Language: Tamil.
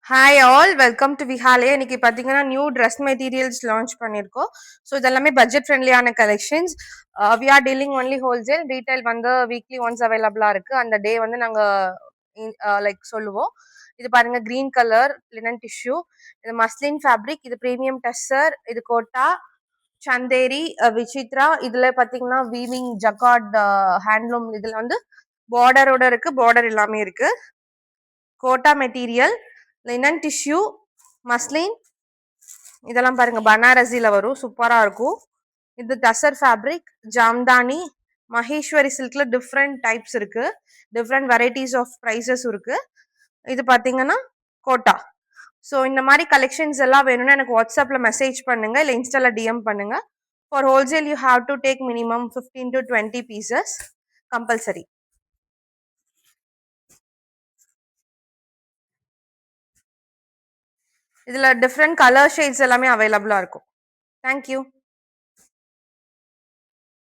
Hi all, welcome to Vihale. இன்னைக்கு பார்த்தீங்கன்னா நியூ ட்ரெஸ் மெட்டீரியல்ஸ் லான்ச் பண்ணியிருக்கோம். ஸோ இதெல்லாமே பட்ஜெட் ஃப்ரெண்ட்லியான collections. We are dealing only wholesale. Retail வந்து வீக்லி ஒன்ஸ் அவைலபிளாக இருக்குது. அந்த டே வந்து நாங்கள் லைக் சொல்லுவோம். இது பாருங்க, கிரீன் கலர் லினன் டிஷ்யூ, இது மஸ்லின் ஃபேப்ரிக், இது ப்ரீமியம் டெஸ்ஸர், இது கோட்டா சந்தேரி விசித்ரா. இதுல பாத்தீங்கன்னா வீவிங் ஜக்கார்ட் ஹேண்ட்லூம். இதுல வந்து பார்டரோட இருக்கு, பார்டர் எல்லாமே இருக்கு. Kota material, linen tissue, muslin. இதெல்லாம் பாருங்க, பனாரசில வரும், சூப்பரா இருக்கும். இது டசர் ஃபேப்ரிக், ஜாம்தானி, மகேஸ்வரி சில்க்ல டிஃப்ரெண்ட் டைப்ஸ் இருக்கு, டிஃப்ரெண்ட் வெரைட்டிஸ் ஆஃப் ப்ரைஸஸ் இருக்கு. இது பாத்தீங்கன்னா கோட்டா. ஸோ இந்த மாதிரி கலெக்ஷன்ஸ் எல்லாம் வேணும்னா எனக்கு வாட்ஸ்அப்ல மெசேஜ் பண்ணுங்க, இல்லை இன்ஸ்டால டிஎம் பண்ணுங்க. For wholesale you have to take minimum 15 to 20 pieces compulsory. இதுல டிஃப்ரெண்ட் கலர் ஷேட்ஸ் எல்லாமே அவைலபிளா இருக்கும். தேங்க்யூ.